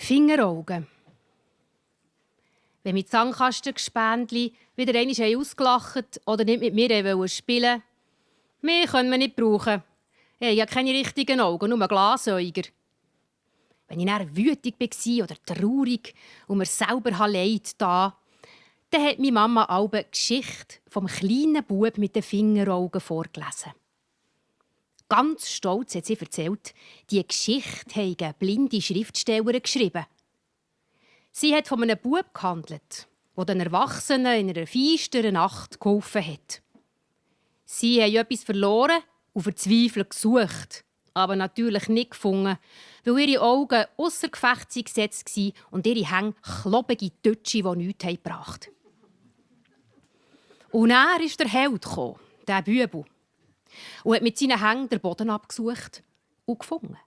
Fingeraugen. Wenn mit Sandkastengespendli wieder einmal ausgelacht oder nicht mit mir spielen wollten, mehr können wir nicht brauchen. Ich habe ja keine richtigen Augen, nur Glasäuger. Wenn ich dann wütig war oder traurig und mir selber Leid tat, dann hat meine Mama eine Geschichte vom kleinen Bub mit den Fingeraugen vorgelesen. Ganz stolz hat sie erzählt, die Geschichte habe eine blinde Schriftstellerin geschrieben. Sie hat von einem Bub gehandelt, der den Erwachsenen in einer feisteren Nacht geholfen hat. Sie haben etwas verloren und verzweifelt gesucht, aber natürlich nicht gefunden, weil ihre Augen ausser Gefecht gesetzt waren und ihre Hände klobige Tötsche, die nichts gebracht haben. Und dann ist der Held gekommen, der Bübel, und hat mit seinen Händen den Boden abgesucht und gefunden.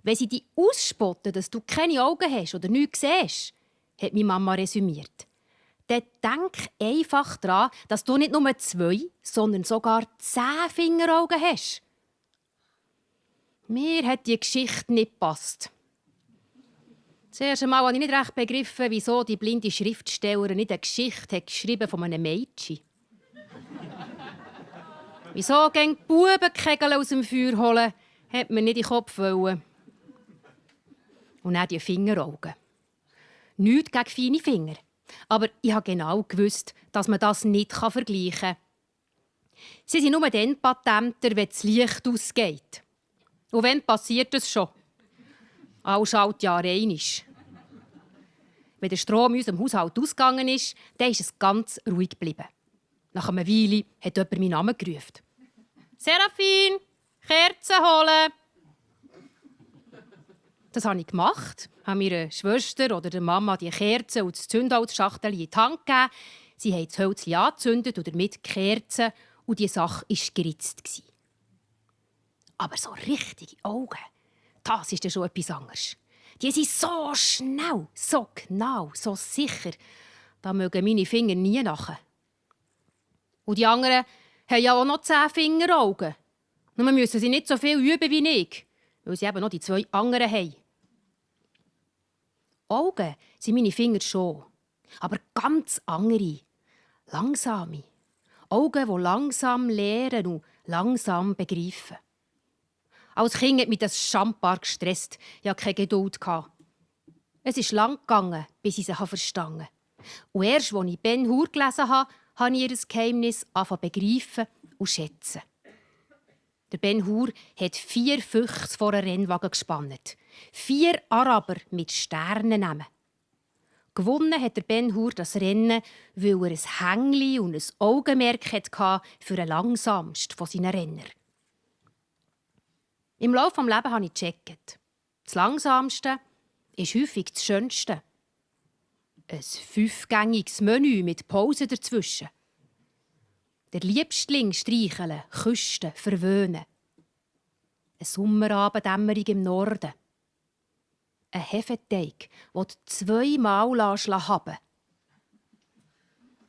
Wenn sie dich ausspotten, dass du keine Augen hast oder nichts siehst, hat meine Mama resümiert, dann denk einfach daran, dass du nicht nur 2, sondern sogar 10 Fingeraugen hast. Mir hat die Geschichte nicht gepasst. Zuerst einmal habe ich nicht recht begriffen, wieso die blinde Schriftstellerin nicht eine Geschichte hat geschrieben von einem Mädchen. Wieso gehen die Bubenkegel aus dem Feuer holen, hat mir nicht in den Kopf wollen. Und dann die Fingeraugen. Nichts gegen feine Finger. Aber ich habe genau gewusst, dass man das nicht vergleichen kann. Sie sind nur dann patenter, wenn das Licht ausgeht. Und wann passiert das schon? Alle Schaltjahre einmal. Wenn der Strom in unserem Haushalt ausgegangen ist, dann ist es ganz ruhig geblieben. Nach einer Weile hat jemand meinen Namen gerufen. «Serafin, Kerzen holen!» Das habe ich gemacht. Ich habe meiner Schwester oder der Mama die Kerzen und das Zündholzschachtel in die Hand gegeben. Sie haben das Hölzchen angezündet und damit die Kerzen und die Sache war geritzt. Aber so richtige Augen, das ist ja schon etwas anderes. Die sind so schnell, so genau, so sicher. Da mögen meine Finger nie nach. Und die anderen haben ja auch noch 10 Fingeraugen. Nur müssen sie nicht so viel üben wie ich, weil sie eben noch die 2 anderen haben. Augen sind meine Finger schon, aber ganz andere, langsame. Augen, die langsam lernen und langsam begreifen. Als Kind hat mich das schambar gestresst. Ich hatte keine Geduld. Es ist lang gegangen, bis ich sie verstanden habe. Und erst, als ich Ben Hur gelesen habe, habe ich ihr Geheimnis begreifen und schätzen. Der Ben Hur hat 4 Füchse vor einen Rennwagen gespannt. 4 Araber mit Sternennamen. Gewonnen hat der Ben Hur das Rennen, weil er ein Hängli und ein Augenmerk hatte für den langsamsten von seinen Renner. Im Laufe des Lebens habe ich gecheckt. Das Langsamste ist häufig das Schönste. Ein 5-gängiges Menü mit Pause dazwischen. Der Liebstling streicheln, küsten, verwöhnen. Eine Sommerabenddämmerung im Norden. Ein Hefeteig, den du 2-mal haben lässt.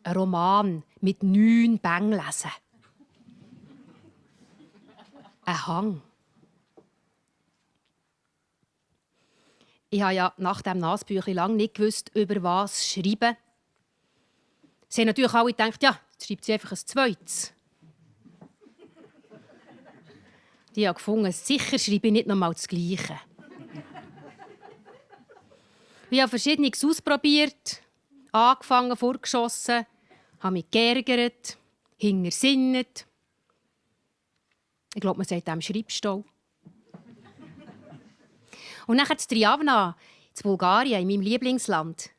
Ein Roman mit 9 Bängen lesen. Ein Hang. Ich habe ja nach dem Nasbüchlein lange nicht gewusst, über was schreiben. Sie haben natürlich alle gedacht, ja, jetzt schreibt sie einfach ein zweites. Die haben gefunden, sicher schreibe ich nicht nochmal das Gleiche. Ich habe Verschiedenes ausprobiert, angefangen, vorgeschossen, habe mich geärgert, hintersinnet. Ich glaube, man sagt dem Schreibstau. Und dann zu Triavna, in Bulgarien, in meinem Lieblingsland.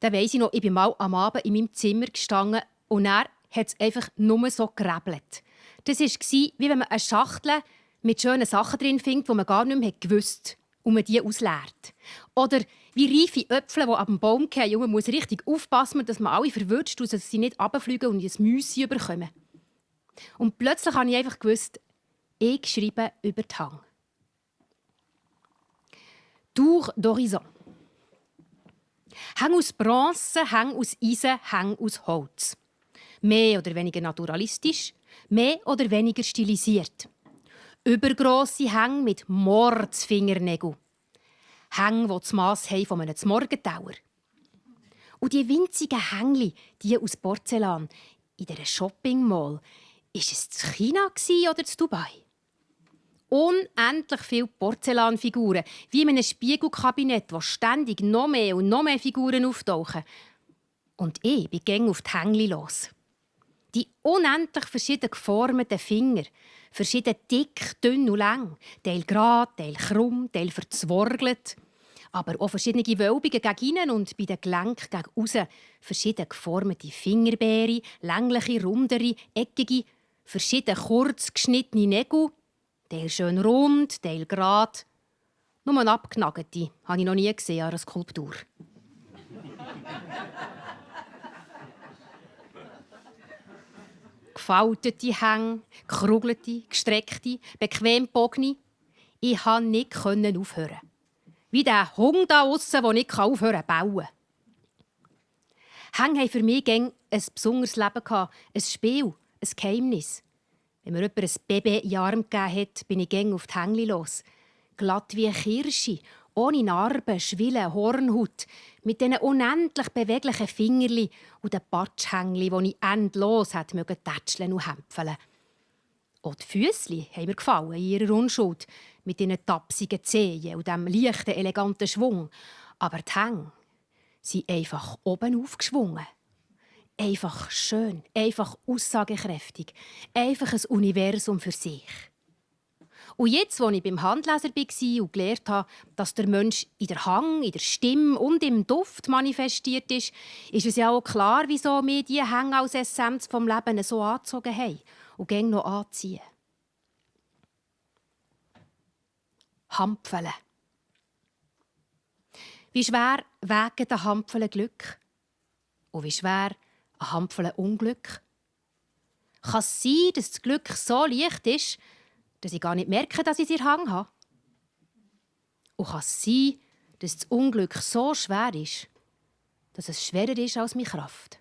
Da weiss ich noch, ich bin mal am Abend in meinem Zimmer gestanden und dann hat es einfach nur so gerebelt. Das war, wie wenn man eine Schachtel mit schönen Sachen drin findet, die man gar nicht mehr gewusst hat und man die ausleert. Oder wie reife Äpfel, die ab dem Baum fallen. Und man muss richtig aufpassen, dass man alle verwirrt, dass sie nicht runterfliegen und ein Müsli bekommen. Und plötzlich habe ich einfach gewusst, ich schreibe über die Hang. Tour d'horizon. Hang aus Bronze, Hang aus Eisen, Hang aus Holz. Mehr oder weniger naturalistisch, mehr oder weniger stilisiert. Übergrosse Hänge mit Mordsfingernägeln. Hänge, die das Mass haben von einem Morgentauer. Und die winzigen Hängli, die aus Porzellan, in dieser Shopping-Mall, ist es zu China oder zu Dubai? Unendlich viele Porzellanfiguren, wie in einem Spiegelkabinett, wo ständig noch mehr und noch mehr Figuren auftauchen. Und ich bin gäng auf die Hängli los. Die unendlich verschieden geformten Finger, verschieden dick, dünn und lang, Teil gerade, Teil krumm, Teil verzworgelt, aber auch verschiedene Wölbungen gegen innen und bei den Gelenken gegen aussen, verschieden geformte Fingerbeere, längliche, rundere, eckige, verschieden kurz geschnittene Nägel, Teil schön rund, Teil gerade. Nur eine abgenagte habe ich noch nie gesehen an einer Skulptur. Gefaltete Hänge, gekrugelte, gestreckte, bequem gebogene. Ich konnte nicht aufhören. Wie der Hund da aussen, der nicht aufhören kann bauen. Hänge haben für mich ein besonderes Leben, ein Spiel, ein Geheimnis. Wenn mir jemand ein Baby in den Arm gegeben hat, bin ich gäng auf die Hängli los. Glatt wie eine Kirsche, ohne Narben, Schwillen, Hornhaut, mit diesen unendlich beweglichen Fingerli und den Patschhängli, die ich endlos tätscheln und hämpfeln. Auch die Füssli haben mir gefallen in ihrer Unschuld, mit ihren tapsigen Zehen und diesem leichten, eleganten Schwung. Aber die Hänge sind einfach oben aufgeschwungen. Einfach schön, einfach aussagekräftig, einfach ein Universum für sich. Und jetzt, als ich beim Handleser war und gelernt habe, dass der Mensch in der Hang, in der Stimme und im Duft manifestiert ist es ja auch klar, wieso wir diese Hänge als Essenz vom Leben so angezogen haben und gäng noch anziehen. Hampfeln. Wie schwer wägen den Hampfeln Glück? Und wie schwer ein Hampfeln Unglück? Kann es sein, dass das Glück so leicht ist, dass ich gar nicht merke, dass ich es in der Hand habe? Und kann es sein, dass das Unglück so schwer ist, dass es schwerer ist als meine Kraft?